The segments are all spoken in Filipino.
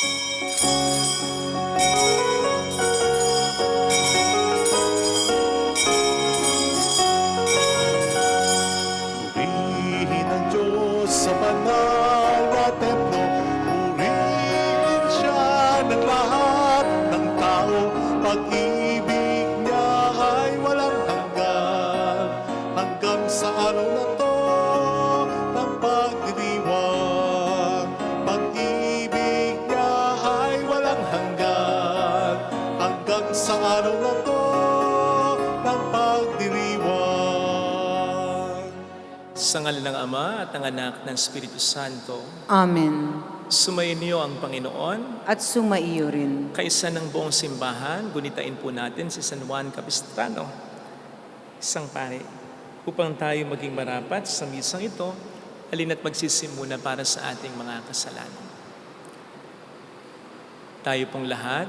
Purihin ang Diyos sa banal na templo, purihin siya ng lahat ng tao. Pag-ibig niya ay walang hanggan, hanggang sa araw na to ng pagdiriwang. Pag-ibig niya ay walang hanggan, hanggang sa araw na to ng pagdiriwang. Sa ngalan ng Ama at ng Anak ng Espiritu Santo, Amen. sumayin niyo ang Panginoon. At sumaiyo rin. Kaisa ng buong simbahan, gunitain po natin si San Juan Capistrano, isang pare, upang tayo maging marapat sa misang ito, halina't magsisimuna para sa ating mga kasalanan. Tayo pong lahat,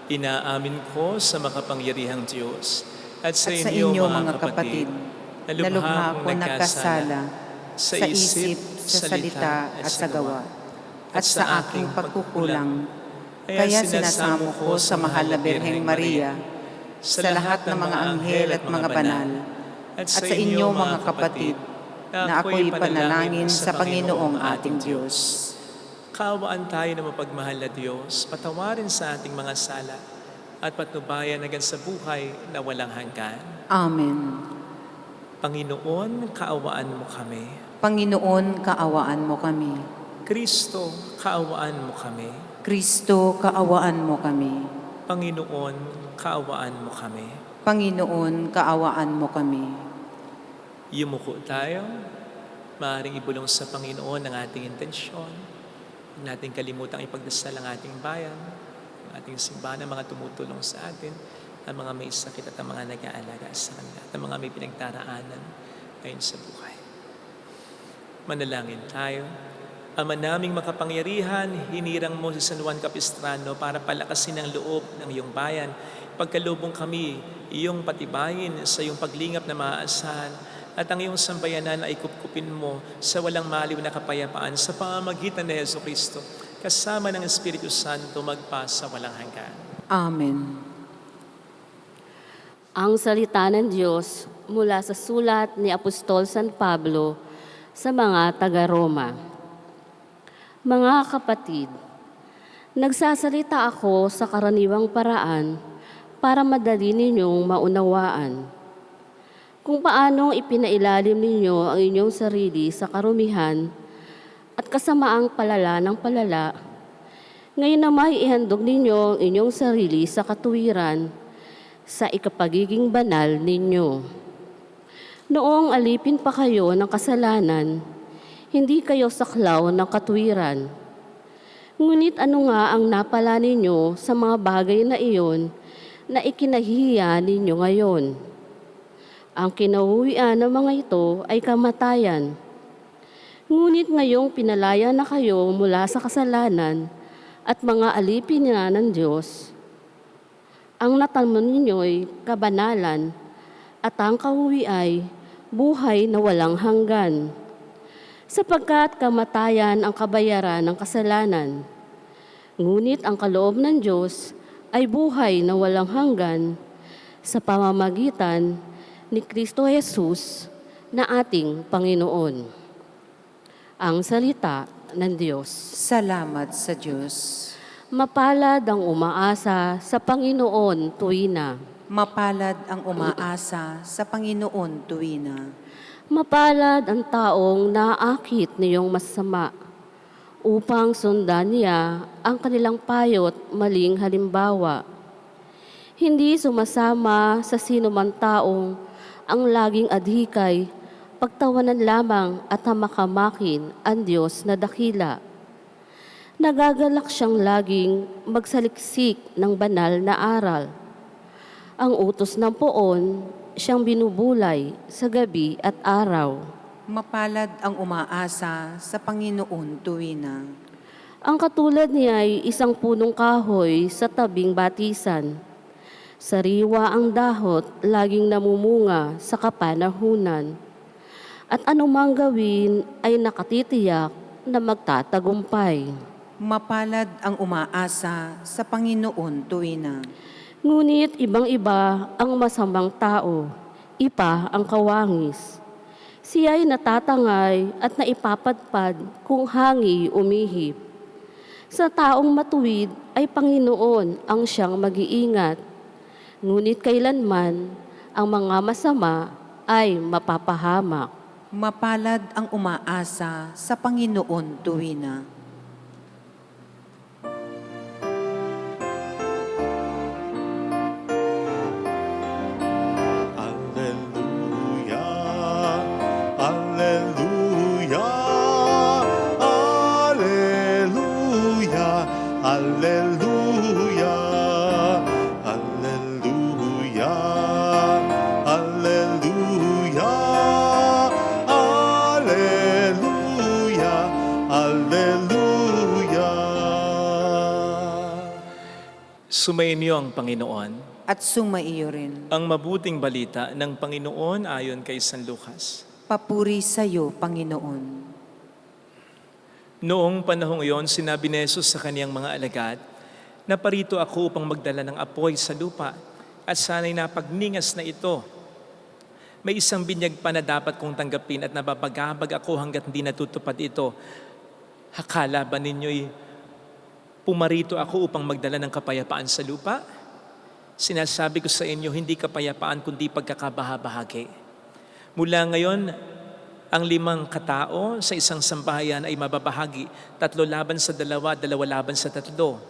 inaamin ko sa makapangyarihang Diyos at sa inyo mga kapatid, na lubha akong nagkasala sa isip, sa salita at sa gawa, at sa aking pagkukulang. Kaya sinasamo ko sa mahal na Birheng Maria, sa lahat ng mga anghel at mga banal, at sa inyo mga kapatid, na ako'y panalangin sa Panginoong ating Diyos. Kaawaan tayo na mapagmahal na Diyos, patawarin sa ating mga sala, at patnubayan hanggang sa buhay na walang hanggan. Amen. Panginoon, kaawaan mo kami. Panginoon, kaawaan mo kami. Kristo, kaawaan mo kami. Kristo, kaawaan mo kami. Panginoon, kaawaan mo kami. Panginoon, kaawaan mo kami. Yumuko tayo. Maaaring ibulong sa Panginoon ang ating intensyon. Huwag nating kalimutang ipagdasal ang ating bayan, ang ating simbahan, ang mga tumutulong sa atin, ang mga may sakit at ang mga nag-aalaga sa kanila, at ang mga may pinagdaraanan ngayon sa buhay. Manalangin tayo. Ama naming makapangyarihan, hinirang mo si San Juan Capistrano para palakasin ang loob ng iyong bayan. Pagkalubong kami, iyong patibayin sa iyong paglingap na maaasahan, at ang iyong sambayanan ay kupkupin mo sa walang maliw na kapayapaan sa pamamagitan ni Jesucristo, kasama ng Espiritu Santo magpa sa walang hanggan. Amen. Ang salita ng Diyos mula sa sulat ni Apostol San Pablo sa mga taga-Roma. Mga kapatid, nagsasalita ako sa karaniwang paraan para madali ninyong maunawaan kung paanong ipinailalim ninyo ang inyong sarili sa karumihan at kasamaang palala ng palala. Ngayon naman ihandog ninyo ang inyong sarili sa katuwiran sa ikapagiging banal ninyo. Noong alipin pa kayo ng kasalanan, hindi kayo saklaw ng katwiran. Ngunit ano nga ang napala ninyo sa mga bagay na iyon na ikinahihiya ninyo ngayon? Ang kinauwian ng mga ito ay kamatayan. Ngunit ngayong pinalaya na kayo mula sa kasalanan at mga alipin na ng Diyos, ang natamon ninyo'y kabanalan at ang kauwi ay buhay na walang hanggan. Sapagkat kamatayan ang kabayaran ng kasalanan, ngunit ang kaloob ng Diyos ay buhay na walang hanggan sa pamamagitan ni Kristo Jesus na ating Panginoon. Ang salita ng Diyos. Salamat sa Diyos. Mapalad ang umaasa sa Panginoon tuwina. Mapalad ang umaasa sa Panginoon tuwina. Mapalad ang taong naakit niyong masama upang sundan niya ang kanilang payot maling halimbawa. Hindi sumasama sa sinumang taong ang laging adhikay, pagtawanan lamang at hamakamakin ang Diyos na dakila. Nagagalak siyang laging magsaliksik ng banal na aral. Ang utos ng poon, siyang binubulay sa gabi at araw. Mapalad ang umaasa sa Panginoon tuwina. Ang katulad niya ay isang punong kahoy sa tabing batisan. Sariwa ang dahot, laging namumunga sa kapanahunan. At anumang gawin ay nakatitiyak na magtatagumpay. Mapalad ang umaasa sa Panginoon tuwina. Ngunit ibang-iba ang masamang tao, ipa ang kawangis. Siya'y natatangay at naipapadpad kung hangi umihip. Sa taong matuwid ay Panginoon ang siyang mag-iingat. Ngunit kailanman ang mga masama ay mapapahamak. Mapalad ang umaasa sa Panginoon tuwina. Alleluia, Alleluia, Alleluia, Alleluia, Alleluia, Alleluia, Alleluia, Alleluia. Sumainyo ang Panginoon. At sumaiyo rin. Ang mabuting balita ng Panginoon ayon kay San Lucas. Papuri sa iyo, Panginoon. Noong panahong iyon, sinabi ni Jesus sa kaniyang mga alagad, "Naparito ako upang magdala ng apoy sa lupa at sana'y napagningas na ito. May isang binyag pa na dapat kong tanggapin at nababagabag ako hanggat hindi natutupad ito. Akala ba ninyo'y pumarito ako upang magdala ng kapayapaan sa lupa? Sinasabi ko sa inyo, hindi kapayapaan kundi pagkakabahabahagi. Mula ngayon, ang 5 katao sa isang sambahayan ay mababahagi, 3 laban sa 2, 2 laban sa 3.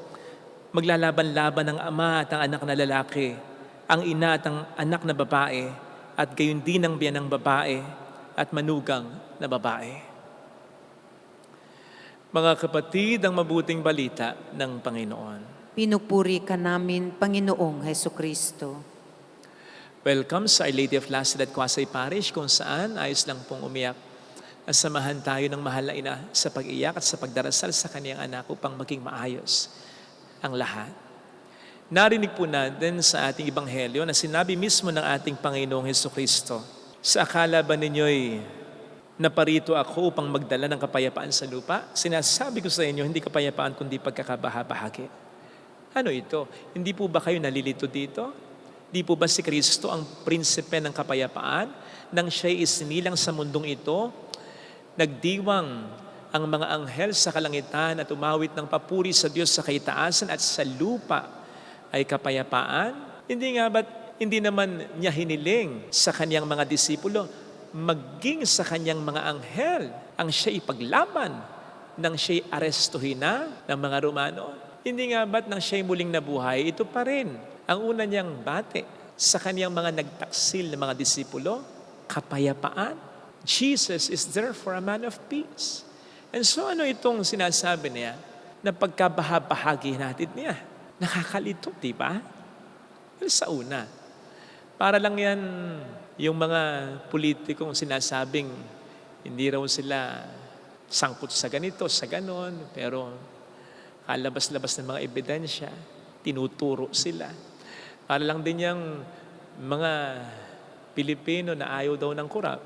Maglalaban-laban ang ama at ang anak na lalaki, ang ina at ang anak na babae, at gayon din ang biyanang babae at manugang na babae." Mga kapatid, ang mabuting balita ng Panginoon. Pinupuri ka namin, Panginoong Hesukristo. Welcome sa Our Lady of Last at Quasay Parish, kung saan ayos lang pong umiyak. Samahan tayo ng mahal na ina sa pag-iyak at sa pagdarasal sa kaniyang anak upang maging maayos ang lahat. Narinig po natin sa ating Ebanghelyo na sinabi mismo ng ating Panginoong Hesukristo, "Sa akala ba ninyo'y naparito ako upang magdala ng kapayapaan sa lupa? Sinasabi ko sa inyo, hindi kapayapaan kundi pagkakabahabahagi." Ano ito? Hindi po ba kayo nalilito dito? Di po ba si Kristo ang prinsipe ng kapayapaan? Nang siya'y isinilang sa mundong ito, nagdiwang ang mga anghel sa kalangitan at umawit ng papuri sa Diyos sa kaitaasan at sa lupa ay kapayapaan? Hindi nga ba't hindi naman niya hiniling sa kanyang mga disipulo, maging sa kanyang mga anghel, ang siya'y ipaglaban nang siya'y arestuhin na ng mga Romano? Hindi nga ba't nang siya'y muling nabuhay, ito pa rin ang una niyang bate sa kaniyang mga nagtaksil na mga disipulo, kapayapaan. Jesus is there for a man of peace. And so ano itong sinasabi niya na pagkabahabahagi natin niya? Nakakalito, di ba? Well, sa una, para lang yan yung mga politikong sinasabing hindi raw sila sangkot sa ganito, sa ganon, pero kalabas-labas ng mga ebidensya, tinuturo sila. Para lang din yung mga Pilipino na ayaw daw ng korap,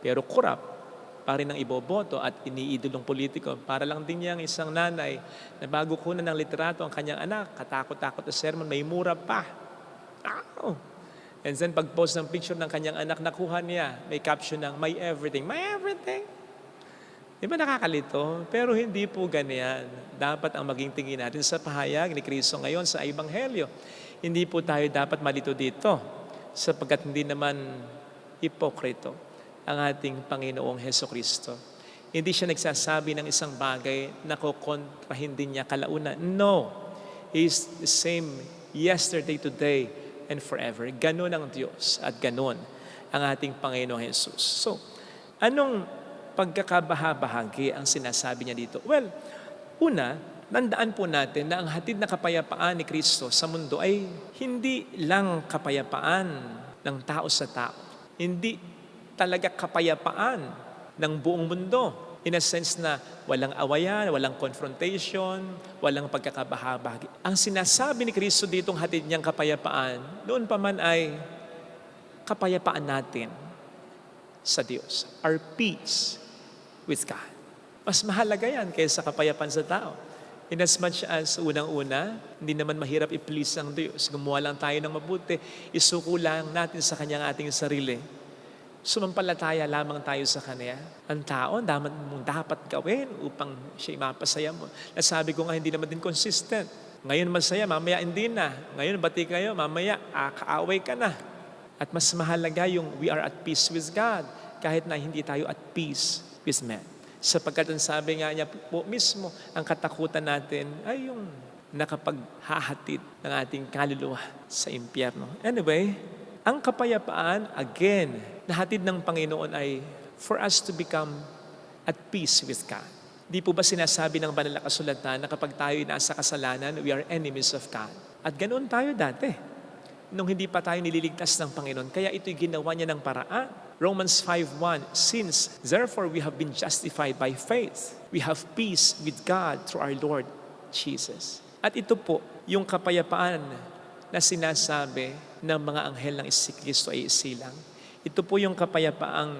pero korap pa rin ang iboboto at iniidolong politiko. Para lang din yung isang nanay na bago kunan ng literato ang kanyang anak, katakot-takot na sermon, may mura pa. Oh. And then pag-post ng picture ng kanyang anak, nakuha niya, may caption ng, "My everything." My everything? Di ba nakakalito? Pero hindi po ganyan. Dapat ang maging tingin natin sa pahayag ni Kristo ngayon sa Ebanghelyo. Hindi po tayo dapat malito dito sapagkat hindi naman hipokrito ang ating Panginoong Hesukristo. Hindi siya nagsasabi ng isang bagay na kukontrahin din niya kalaunan. No. He is the same yesterday, today, and forever. Ganon ang Diyos at ganon ang ating Panginoong Jesus. So, anong pagkakabahabahagi ang sinasabi niya dito? Well, una, tandaan po natin na ang hatid na kapayapaan ni Kristo sa mundo ay hindi lang kapayapaan ng tao sa tao. Hindi talaga kapayapaan ng buong mundo. In a sense na walang awayan, walang confrontation, walang pagkakabahabahagi. Ang sinasabi ni Kristo ditong hatid niyang kapayapaan, noon pa man ay kapayapaan natin sa Diyos. Our peace with God. Mas mahalaga yan kaysa kapayapaan sa tao. In as much as unang-una, hindi naman mahirap i-please ang Diyos. Gumawa lang tayo ng mabuti, isuko lang natin sa Kanya ang ating sarili. Sumampalataya lamang tayo sa Kanya. Ang tao, dapat gawin upang siya'y mapasaya mo. Nasabi ko nga, hindi naman din consistent. Ngayon masaya, mamaya hindi na. Ngayon bati kayo, mamaya kaaway ka na. At mas mahalaga yung we are at peace with God, kahit na hindi tayo at peace with men. Sapagkat ang sabi nga niya po mismo, ang katakutan natin ay yung nakapaghahatid ng ating kaluluwa sa impyerno. Anyway, ang kapayapaan, again, nahatid ng Panginoon ay for us to become at peace with God. Di po ba sinasabi ng banal na kasulatan na kapag tayo nasa kasalanan, we are enemies of God? At ganoon tayo dati, nung hindi pa tayo nililigtas ng Panginoon. Kaya ito'y ginawa niya ng paraan. Romans 5:1, since therefore we have been justified by faith, we have peace with God through our Lord Jesus. At ito po, yung kapayapaan na sinasabi ng mga anghel ng Kristo ay isilang. Ito po yung kapayapaang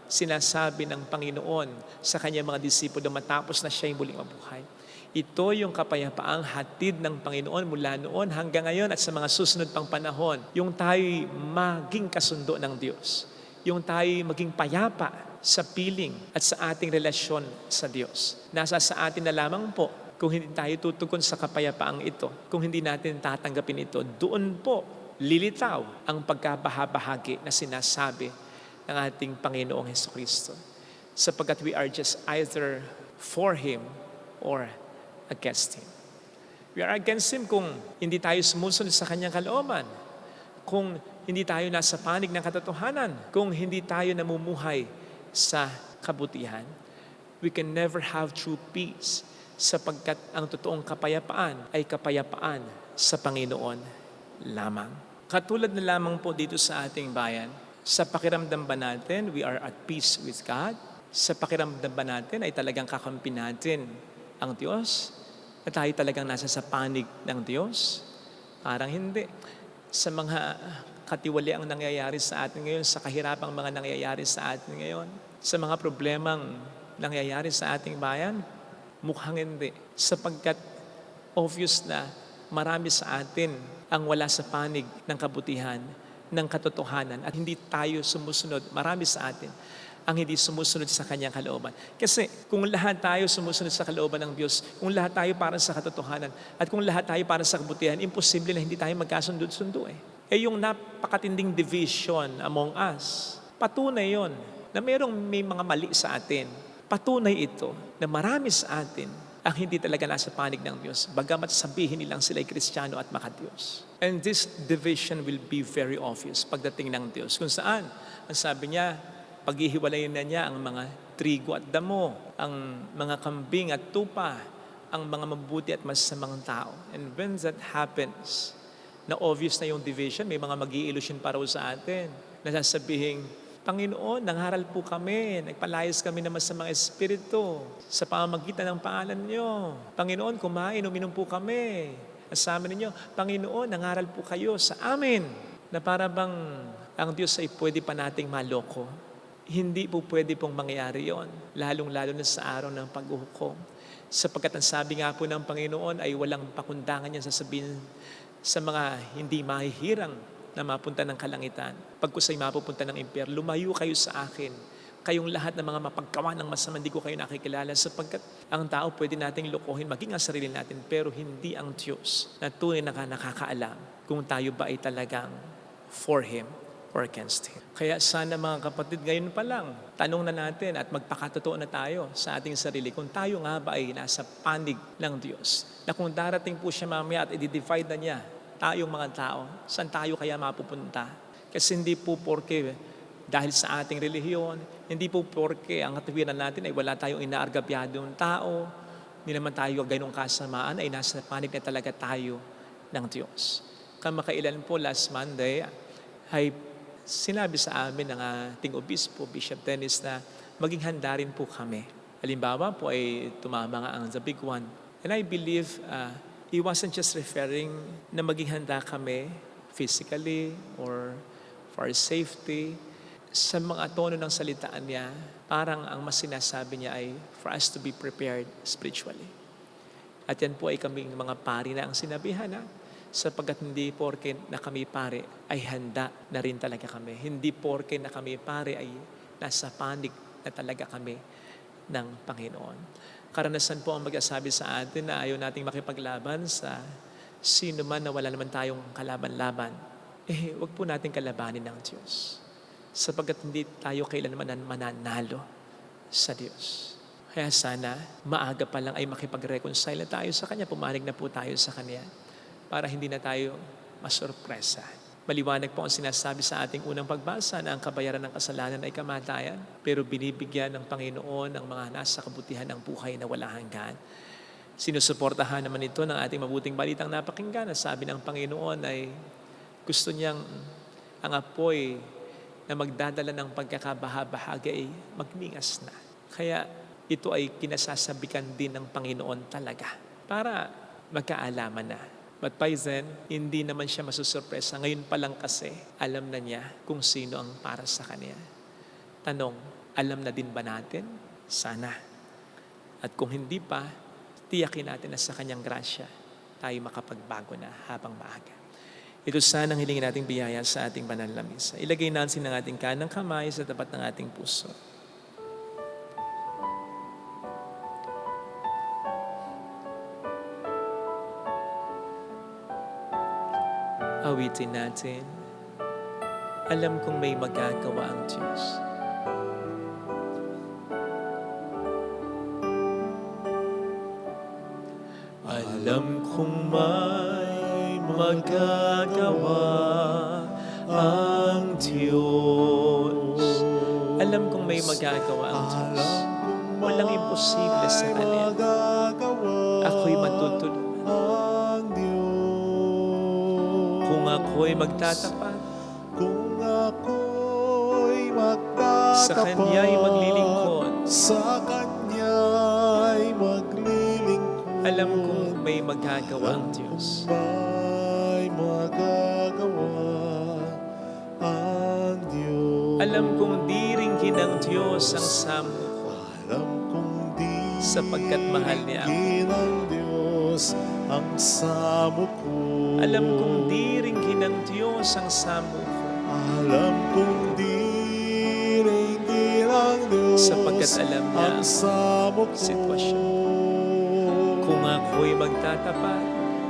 sinasabi ng Panginoon sa kanyang mga disipulo matapos na siya'y muling mabuhay. Ito yung kapayapaang hatid ng Panginoon mula noon hanggang ngayon at sa mga susunod pang panahon. Yung tayo'y maging kasundo ng Diyos. Yung tayo'y maging payapa sa piling at sa ating relasyon sa Diyos. Nasa sa atin na lamang po kung hindi tayo tutugon sa kapayapaang ito, kung hindi natin tatanggapin ito, doon po lilitaw ang pagkabahabahagi na sinasabi ng ating Panginoong Hesukristo. Sapagkat we are just either for Him or against Him. We are against Him kung hindi tayo sumusunod sa Kanyang kalooban, kung hindi tayo nasa panig ng katotohanan, kung hindi tayo namumuhay sa kabutihan. We can never have true peace sapagkat ang totoong kapayapaan ay kapayapaan sa Panginoon lamang. Katulad na lamang po dito sa ating bayan, sa pakiramdam ba natin, we are at peace with God? Sa pakiramdam ba natin ay talagang kakampi natin ang Diyos? At tayo talagang nasa sa panig ng Diyos? Parang hindi. Sa mga katiwali ang nangyayari sa atin ngayon, sa kahirapang mga nangyayari sa atin ngayon, sa mga problemang nangyayari sa ating bayan, mukhang hindi. Sapagkat obvious na marami sa atin ang wala sa panig ng kabutihan, ng katotohanan at hindi tayo sumusunod, marami sa atin ang hindi sumusunod sa Kanyang kalooban. Kasi kung lahat tayo sumusunod sa kalooban ng Diyos, kung lahat tayo para sa katotohanan, at kung lahat tayo para sa kabutihan, imposible na hindi tayo magkasundo-sundo Eh yung napakatinding division among us, patunay yon na may mga mali sa atin. Patunay ito na marami sa atin ang hindi talaga nasa panig ng Diyos, bagamat sabihin nilang sila'y Kristiyano at makadiyos. And this division will be very obvious pagdating ng Diyos. Kung saan, ang sabi niya, paghihiwalayin na niya ang mga trigo at damo, ang mga kambing at tupa, ang mga mabuti at masasamang tao. And when that happens, na obvious na yung division, may mga mag-i-illusion pa raw sa atin, na sasabihin, Panginoon, nangaral po kami, nagpalayas kami naman sa mga espiritu sa pamamagitan ng pangalan niyo. Panginoon, kumain, uminom po kami. Asama ninyo, Panginoon, nangaral po kayo sa amin. Na para bang ang Diyos ay pwede pa nating maloko. Hindi po pwede pong mangyari yon, lalong-lalo na sa araw ng paghuhukom. Sapagkat ang sabi nga po ng Panginoon ay walang pakundangan niya sasabihin sa mga hindi mahihirang na mapunta ng kalangitan. Pagkusay mapupunta ng impyerno, lumayo kayo sa akin. Kayong lahat ng mga mapagkawa ng masama, hindi ko kayo nakikilala sapagkat ang tao pwede nating lokohin, maging ang sarili natin, pero hindi ang Diyos na tunay na nakakaalam kung tayo ba ay talagang for Him or against Him. Kaya sana mga kapatid, ngayon pa lang, tanong na natin at magpakatotoo na tayo sa ating sarili kung tayo nga ba ay nasa panig ng Diyos. Na kung darating po siya mamaya at i-divide na niya, tayong mga tao, saan tayo kaya mapupunta? Kasi hindi po porke dahil sa ating relihiyon, hindi po porke ang katuwiran natin ay wala tayong inaargabyadong tao, hindi naman tayo ganong kasamaan, ay nasa panig na talaga tayo ng Diyos. Kamakailan po, last Monday, ay sinabi sa amin ng ating obispo, Bishop Dennis, na maging handa rin po kami. Halimbawa po ay tumama nga ang The Big One. And I believe he wasn't just referring na maging handa kami physically or for our safety. Sa mga tono ng salitaan niya, parang ang mas sinasabi niya ay for us to be prepared spiritually. At yan po ay kaming mga pari na ang sinabihan na sapagkat hindi porke na kami pare ay handa na rin talaga kami. Hindi porke na kami pare ay nasa panig na talaga kami ng Panginoon. Karanasan po ang mag-asabi sa atin na ayaw nating makipaglaban sa sino man na wala naman tayong kalaban-laban. Wag po natin kalabanin ng Diyos. Sapagkat hindi tayo kailanman mananalo sa Diyos. Kaya sana, maaga pa lang ay makipag-reconcile na tayo sa Kanya. Pumanig na po tayo sa Kanya para hindi na tayo masurpresa. Maliwanag po ang sinasabi sa ating unang pagbasa na ang kabayaran ng kasalanan ay kamatayan, pero binibigyan ng Panginoon ang mga nasa kabutihan ng buhay na wala hanggan. Sinusuportahan naman ito ng ating mabuting balitang napakinggan na sabi ng Panginoon ay gusto niyang ang apoy na magdadala ng pagkakabaha-bahagi ay magningas na. Kaya ito ay kinasasabikan din ng Panginoon talaga para magkaalaman na. But by then, hindi naman siya masusurpresa. Ngayon pa lang kasi, alam na niya kung sino ang para sa Kanya. Tanong, alam na din ba natin? Sana. At kung hindi pa, tiyakin natin na sa Kanyang grasya, tayo makapagbago na habang maaga. Ito sana ang hilingin nating biyaya sa ating banal na misa. Ilagay natin ang ating kanang kamay sa tapat ng ating puso. Awitin natin. Alam kong may magagawa ang Diyos. Alam kong may magagawa ang Diyos. Alam kong may magagawa ang Diyos. Walang imposible sa Kanya. Ako'y matutulungan. Kung ako'y magtatapat, Kung ako'y magtatapat, sa Kanya'y maglilingkod, sa Kanya'y maglilingkod, alam kong may magagawa ang Diyos. may magagawa ang Diyos. Alam kong di ringgin ng Diyos ang samo ko, Alam kong di sapagkat mahal niya ako. ringgin ng Diyos ang samo ko. Alam kong di ringgin ng Diyos ang samo ko, Alam kong di ringgin ng Diyos sapagkat alam niya ang samo ko. sitwasyon. Kung ako'y magtatapat,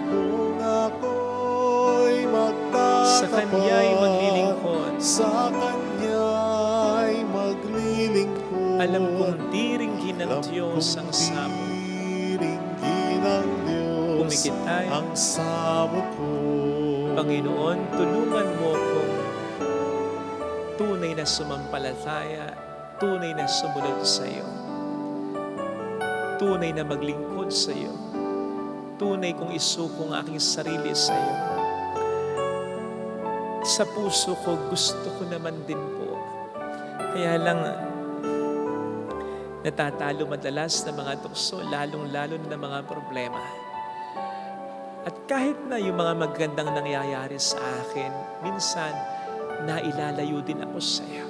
Kung ako'y magtatapat, sa Kanya'y maglilingkod, sa Kanya'y maglilingkod. alam kong di ringgin ng Diyos ang samo. Ringgin ng Diyos Pumikit tayo. ang samo ko. Panginoon, tulungan mo akong tunay na sumampalataya, tunay na sumunod sa iyo, tunay na maglingkod sa iyo, tunay kong isuko ang aking sarili sa iyo. Sa puso ko, gusto ko naman din po. Kaya lang, natatalo madalas na mga tukso, lalong-lalo na mga problema. At kahit na yung mga magandang nangyayari sa akin, minsan, nailalayo din ako sa iyo.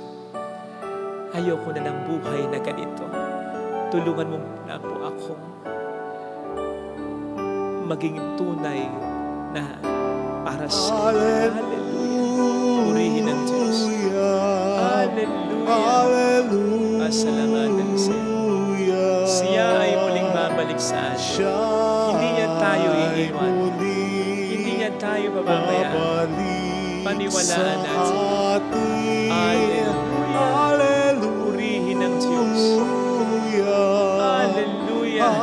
Ayoko na ng buhay na ganito. Tulungan mo na po akong maging tunay na para sa iyo. Hallelujah. Purihin ang Diyos. Hallelujah. Hallelujah. Pasalamatan sa iyo. Siya ay muling babalik sa atin. Hindi niya tayo iiwan. Hindi niya tayo pababayaan. Paniwalaan natin. Hallelujah. Purihin ang Diyos. Hallelujah.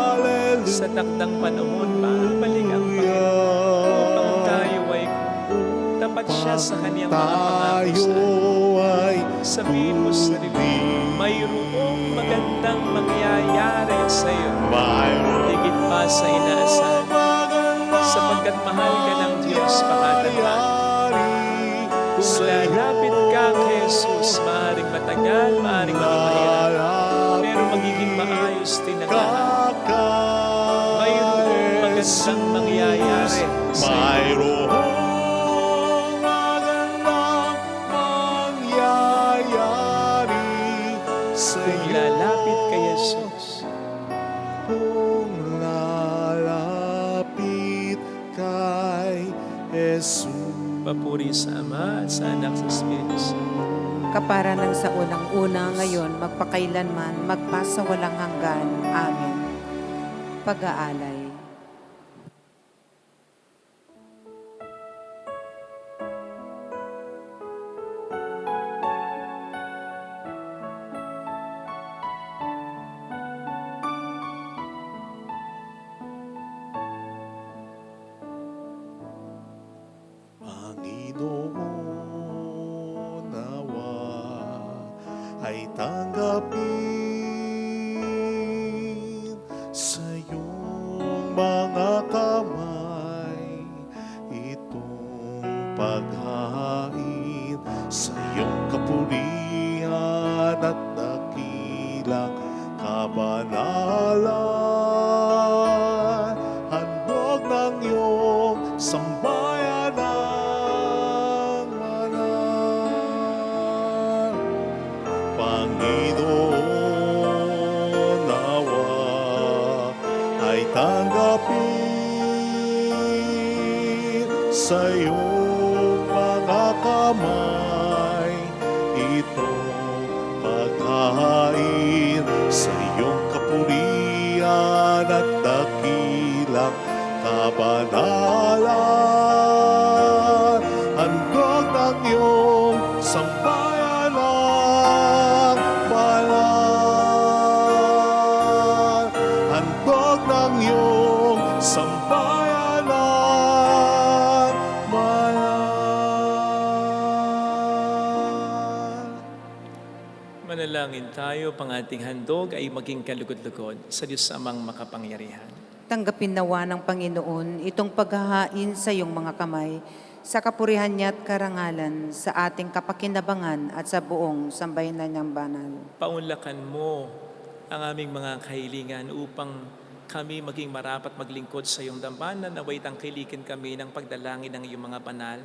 Sa takdang panahon, babalik ang Panginoon upang tayo ay tapat siya sa kaniyang mga pangako sa atin. Sabihin mo sa sarili, mayroong magandang mangyayari sa iyo. Higit pa sa inaasahan. Sapagkat mahal ka ng Diyos, pakatandaan. Kung lalapit ka kay Jesus, maaaring matagal, maaaring mahirap, pero magiging maayos din ang lahat. Mayroong magandang mangyayari sa iyo. Mayroong magandang mangyayari sa Kung iyo. lalapit kay Jesus, Kung lalapit Jesus. Papuri sa Ama at sa Anak sa Espiritu Santo. Kapara ng sa unang-una, ngayon, magpakailanman, magpasawalang hanggan. Amen. Pag-aalay. Panginoon, nawa ay tanggapin sa iyong mga kamay itong paghain sa iyong kapurihan at dakilang kabanalan. Handog ng iyong sambayan ang manal. Panginoon, nawa ay tanggapin sa iyong mga kamay itong paghain sa iyong kapurihan at dakilang kabanalan. Handog ng iyong sambayan ang banal. Handog ng iyong sambayan ang banal. Manalangin tayo, pang ating handog ay maging kalugod-lugod sa Diyos Amang makapangyarihan. Tanggapin nawa ng Panginoon itong paghahain sa iyong mga kamay sa kapurihan niya at karangalan sa ating kapakinabangan at sa buong sambayanan niyang banal. Paunlakan mo ang aming mga kahilingan upang kami maging marapat maglingkod sa iyong dambana. Naway tangkilikin kami ng pagdalangin ng iyong mga banal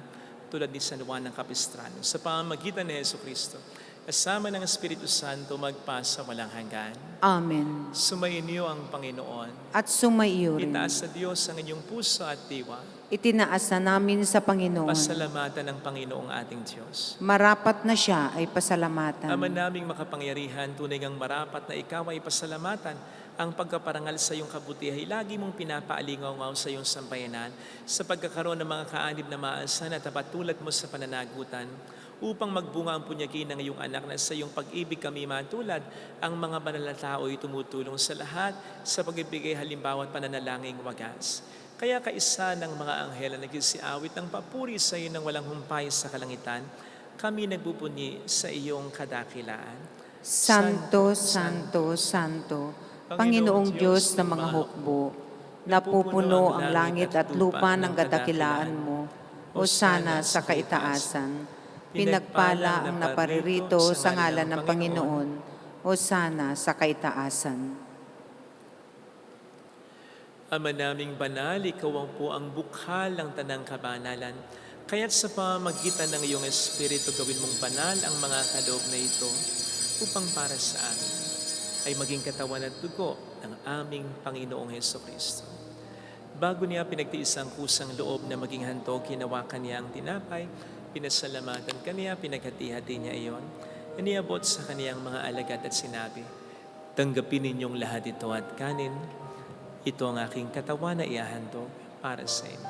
tulad ni San Juan ng Capistrano. Sa pamamagitan ni Jesucristo, kasama ng Espiritu Santo, magpasa walang hanggan. Amen. Sumainyo ang Panginoon. At sumaiyo rin. Itaas sa Diyos ang inyong puso at diwa. Itinaas na namin sa Panginoon. Pasalamatan ng Panginoong ating Diyos. Marapat na siya ay pasalamatan. Ama naming makapangyarihan, tunay ngang marapat na ikaw ay pasalamatan. Ang pagkaparangal sa iyong kabutihan ay lagi mong pinapaalingaw sa iyong sambayanan sa pagkakaroon ng mga kaanib na maasan at tapat tulad mo sa pananagutan upang magbunga ang punyagi ng iyong anak na sa iyong pag-ibig kami matulad. Ang mga banal na tao ay tumutulong sa lahat sa pagbibigay halimbawa at pananalangin wagas. Kaya kaisa ng mga anghel na nagsisiawit ng papuri sa iyo ng walang humpay sa kalangitan, kami nagbubunyi sa iyong kadakilaan. Santo, Santo, Santo, Panginoong Diyos ng mga hukbo, napupuno ang langit at lupa ng kadakilaan mo. Hosana sa kaitaasan. Pinagpala ang naparirito sa ngalan ng Panginoon. Hosana sa kaitaasan. Ama naming banal, ikaw ang po ang bukhal ng tanang kabanalan. Kaya't sa pamamagitan ng iyong Espiritu, gawin mong banal ang mga kaloob na ito upang para sa amin ay maging katawan at dugo ng aming Panginoong Hesukristo. Bago niya pinagtiis ang kusang loob na maging handog, hinawakan niya ang tinapay, pinasalamatan kaniya, pinaghati-hati niya iyon, iniabot sa kaniyang mga alagad at sinabi, "Tanggapin ninyong lahat ito at kanin. Ito ang aking katawan na iahandog para sa inyo."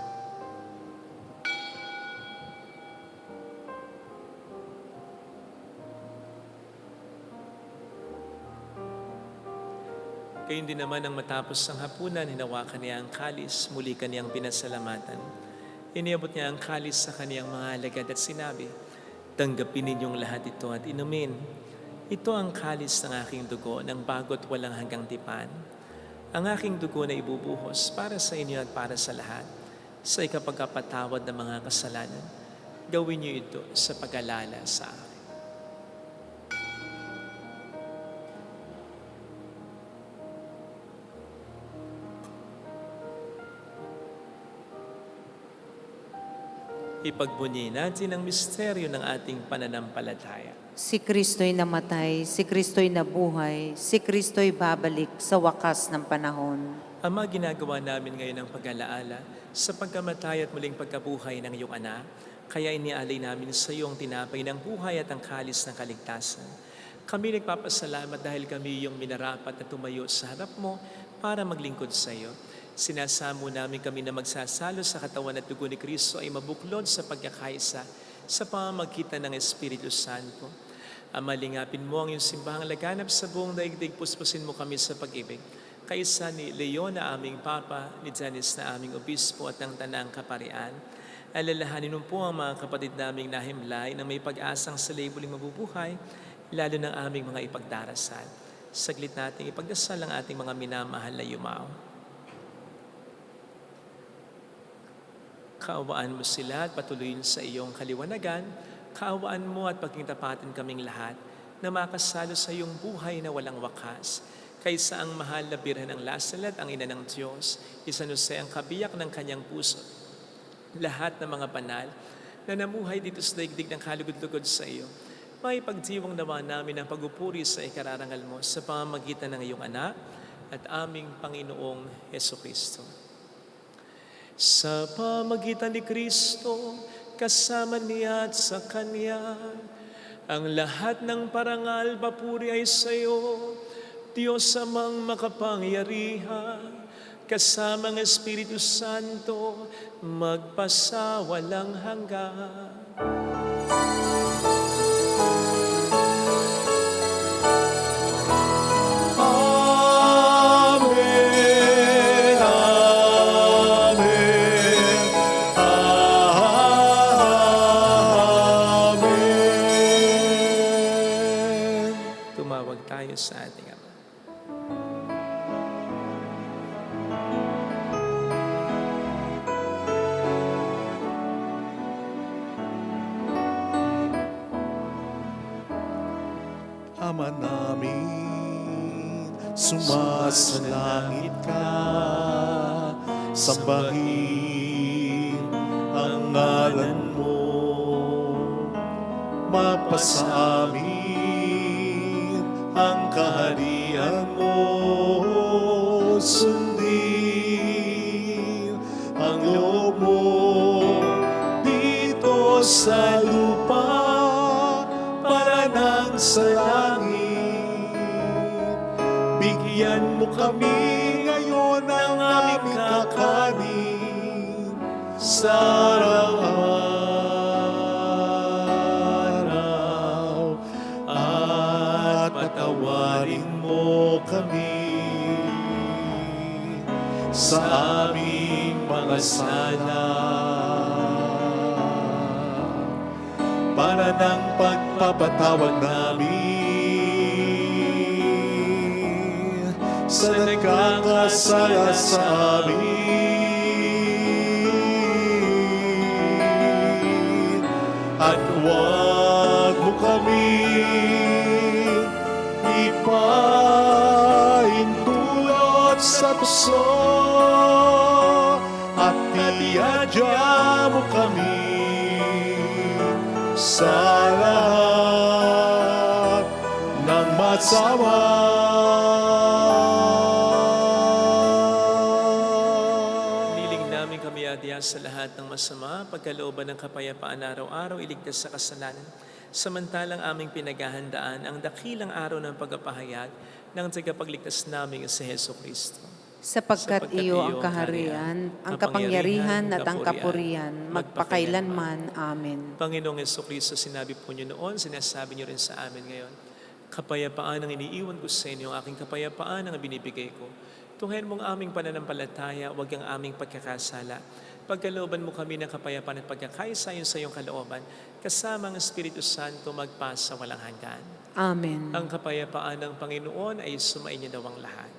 Gayun din naman ang matapos ang hapunan, hinawakan niya ang kalis, muli kaniyang pinasalamatan. Iniabot niya ang kalis sa kaniyang mga alagad at sinabi, "Tanggapin ninyong lahat ito at inumin. Ito ang kalis ng aking dugo ng bago't walang hanggang tipan. Ang aking dugo na ibubuhos para sa inyo at para sa lahat, sa ikapagpatawad ng mga kasalanan. Gawin niyo ito sa pag-alala sa akin." Ipagbunyi natin ang misteryo ng ating pananampalataya. Si Kristo'y namatay, si Kristo'y nabuhay, si Kristo'y babalik sa wakas ng panahon. Ama, ginagawa namin ngayon ang pag-alaala sa pagkamatay at muling pagkabuhay ng iyong anak. Kaya inialay namin sa iyo ang tinapay ng buhay at ang kalis ng kaligtasan. Kami nagpapasalamat dahil kami iyong minarapat na tumayo sa harap mo para maglingkod sa iyo. Sinasamo namin kami na magsasalo sa katawan at dugo ni Kristo ay mabuklod sa pagkakaisa sa pamamagitan ng Espiritu Santo. Ama, lingapin mo ang iyong simbahang laganap sa buong daigdig, puspusin mo kami sa pag-ibig. Kaisa ni Leon na aming Papa, ni Janice na aming Obispo at ng Tanang Kaparian. Alalahanin mo po ang mga kapatid naming nahimlay na may pag-asang sa libuling mabubuhay, lalo ng aming mga ipagdarasal. Saglit nating ipagdasal ang ating mga minamahal na yumao. Kaawaan mo sila at patuloyin sa iyong kaliwanagan. Kaawaan mo at pagkingtapatin kaming lahat na makasalo sa iyong buhay na walang wakas. Kaysa ang mahal na Birhen ng Lasalet, ang ina ng Diyos, San Jose ang kabiyak ng kanyang puso. Lahat ng mga banal na namuhay dito sa daigdig ng kalugod-lugod sa iyo, may pagdiwang nawa namin ang pagupuri sa ikararangal mo sa pamamagitan ng iyong anak at aming Panginoong Hesukristo. Sa pamamagitan ni Kristo, kasama niya at sa Kanya, ang lahat ng parangal, papuri ay sa iyo, Diyos amang makapangyarihan, kasama ng Espiritu Santo, magpasawalang hanggan. Amen, amen, amen. Tumawag tayo sa ating Ama. Ama namin, sumasalangit ka, sambahin ang ngalan mo, mapasa amin ang kaharian mo, sundin ang loob mo dito sa lupa para nang sa langit. Bigyan mo kami ngayon ng aming kakanin sa araw-araw at patawarin mo kami sa aming mga sala para ng pagpapatawag namin sa nagkakasala sa amin. At huwag mo kami ipahintulot sa puso at iadya mo kami sa lahat ng masama. Niling namin kami adya sa lahat ng masama, pagkalooban ng kapayapaan araw-araw, iligtas sa kasalanan. Samantalang aming pinaghahandaan ang dakilang araw ng pagpapahayag ng tagapagligtas naming si Hesukristo. Sapagkat iyo ang kaharian, ang kapangyarihan at ang kapurihan, magpakailanman. Amen. Panginoong Hesukristo, sinabi po niyo noon, sinasabi niyo rin sa amin ngayon, kapayapaan ang iniiwan ko sa inyo, ang aking kapayapaan ang binibigay ko. Tunghayan mong aming pananampalataya, huwag ang aming pagkakasala. Pagkalooban mo kami ng kapayapaan at pagkakaisa sa iyong kalooban, kasama ang Espiritu Santo magpasa walang hanggan. Amen. Ang kapayapaan ng Panginoon ay sumainyo daw ang lahat.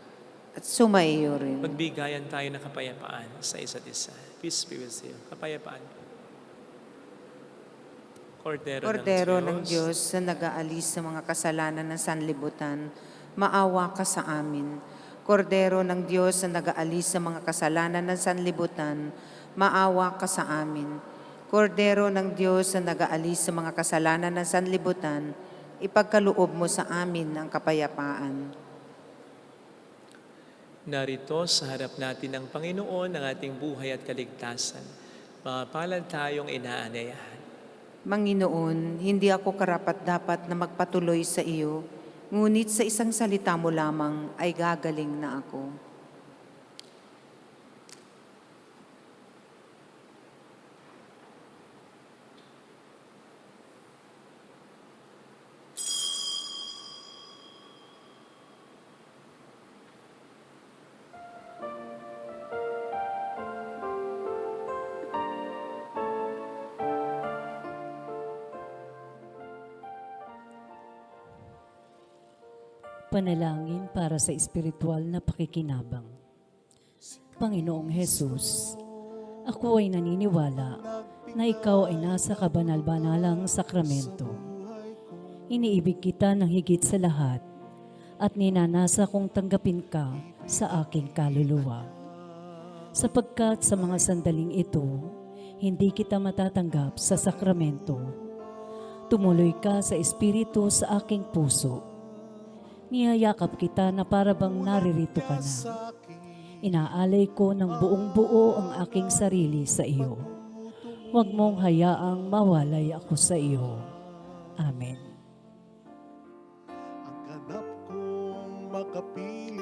At sumaiyo rin. Magbigayan tayo ng kapayapaan sa isa't isa. Peace be with you. Kapayapaan. Kordero ng Diyos na nag-aalis sa mga kasalanan ng sanlibutan, maawa ka sa amin. Kordero ng Diyos na nag-aalis sa mga kasalanan ng sanlibutan, maawa ka sa amin. Kordero ng Diyos na nag-aalis sa mga kasalanan ng sanlibutan, ipagkaloob mo sa amin ang kapayapaan. Narito sa harap natin ng Panginoon ng ating buhay at kaligtasan. Mapalad tayong inaanyayahan. Panginoon, hindi ako karapat-dapat na magpatuloy sa iyo, ngunit sa isang salita mo lamang ay gagaling na ako. Panalangin para sa espiritual na pakikinabang. Panginoong Hesus, ako ay naniniwala na ikaw ay nasa kabanal-banalang sakramento. Iniibig kita ng higit sa lahat at ninanasa kong tanggapin ka sa aking kaluluwa. Sapagkat sa mga sandaling ito, hindi kita matatanggap sa sakramento. Tumuloy ka sa espiritu sa aking puso. Niyayakap kita na para bang naririto ka na. Inaalay ko ng buong buo ang aking sarili sa iyo. Huwag mong hayaang mawalay ako sa iyo. Amen. Ang ganap kong makapiling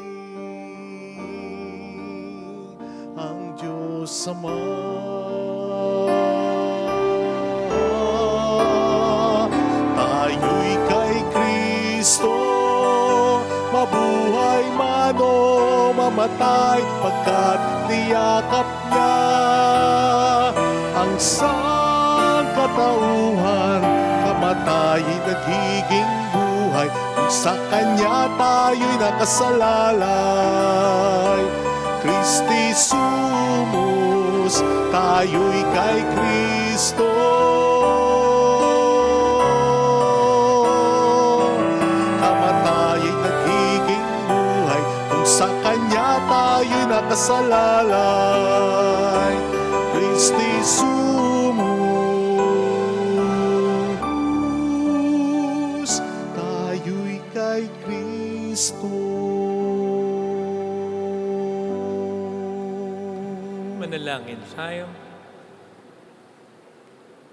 ang Diyos Ama. Tayo'y kay Kristo, mabuhay man o mamatay, pagkat niyakap niya ang sangkatauhan. Kamatayin nagiging buhay, kung sa Kanya tayo'y nakasalalay. Christi sumus, tayo'y kay Kristo. Kamatayin nagiging buhay, kung sa Kanya tayo'y nakasalalay. Christi sumus, tayo'y kay Kristo. Manalangin tayo.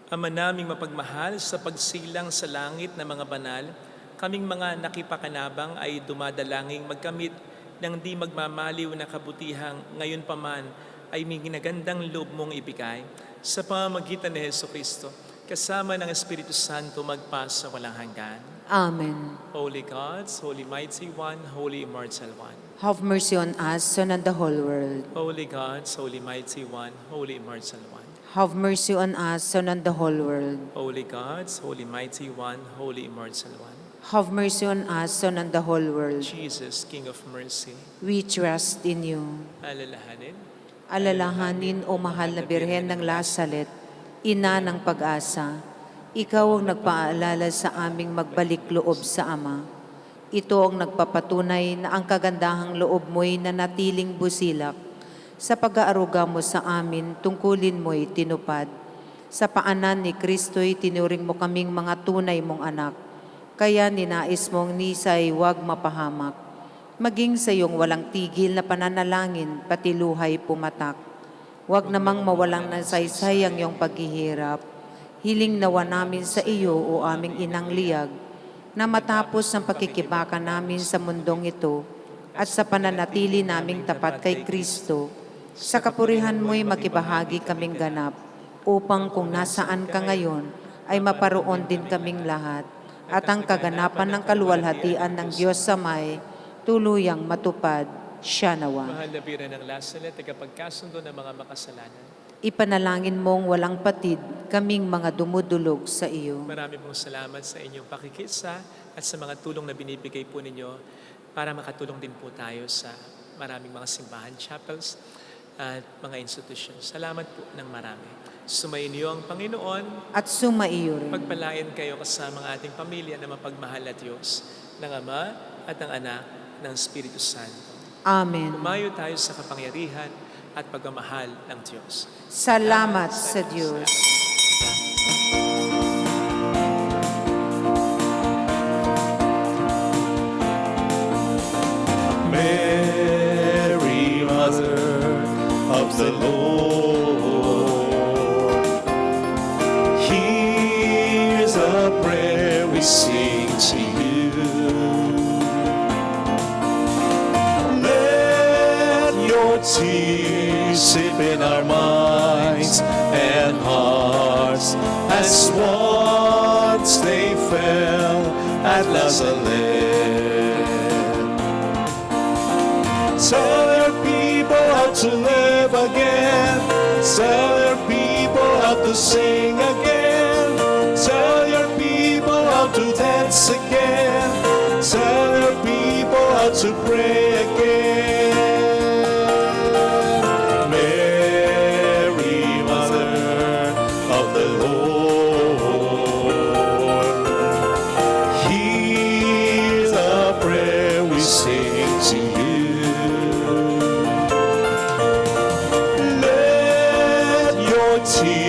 Ama naming mapagmahal, sa pagsilang sa langit na mga banal, kaming mga nakipakanabang ay dumadalangin magkamit ng di magmamaliw na kabutihang ngayon pa man ay may ginagandang loob mong ibigay sa pamamagitan ni Jesucristo, kasama ng Espiritu Santo magpasa walang hanggan. Amen. Holy Gods, Holy Mighty One, Holy Immortal One. Have mercy on us, Son, and the whole world. Holy Gods, Holy Mighty One, Holy Immortal One. Have mercy on us, Son, and the whole world. Holy Gods, Holy Mighty One, Holy Immortal One. Have mercy on us, Son, and the whole world. Jesus, King of Mercy, We trust in you. alalahanin. Alalahanin, O mahal na Birhen ng Lasalet, Ina ng pag-asa, ikaw ang nagpaalala sa aming magbalik loob sa Ama. Ito ang nagpapatunay na ang kagandahang loob mo'y nanatiling busilak. Sa pag-aaruga mo sa amin, tungkulin mo'y tinupad. Sa paanan ni Kristo'y tinuring mo kaming mga tunay mong anak. Kaya ninais mong nisay huwag mapahamak. Maging sa iyong walang tigil na pananalangin, pati luhay pumatak. Huwag namang mawalang nasaysay ang iyong paghihirap. Hiling nawa namin sa iyo, o aming inang liyag, na matapos ang pakikibaka namin sa mundong ito at sa pananatili naming tapat kay Kristo, sa kapurihan mo'y makibahagi kaming ganap, upang kung nasaan ka ngayon, ay maparoon din kaming lahat, at ang kaganapan ng kaluwalhatian ng Diyos sa may tuluyang matupad siya nawa. Mahal na Birhen ng Lasalet, tagapagkasundo ng mga makasalanan. Ipanalangin mong walang patid kaming mga dumudulog sa iyo. Marami pong salamat sa inyong pakikisa at sa mga tulong na binibigay po ninyo para makatulong din po tayo sa maraming mga simbahan, chapels, at mga institutions. Salamat po ng marami. Sumayin niyo ang Panginoon. At sumaiyo rin. Pagpalain kayo kasama ang ating pamilya na mapagmahal na Diyos, ng Ama at ng Anak, ng Espiritu Santo. Amen. Umayo tayo sa kapangyarihan at pagmamahal ng Diyos. Salamat sa Diyos. Mary, the Lord. Here's a prayer we sing to you. Let your tears sip in our minds and hearts as once they fell at Nazareth. Tell your people how to live again. Tell your people how to sing again. Tell your people how to dance again. Tell your people how to pray again. Mary, Mother of the Lord, here's a prayer we sing to you. Let your tears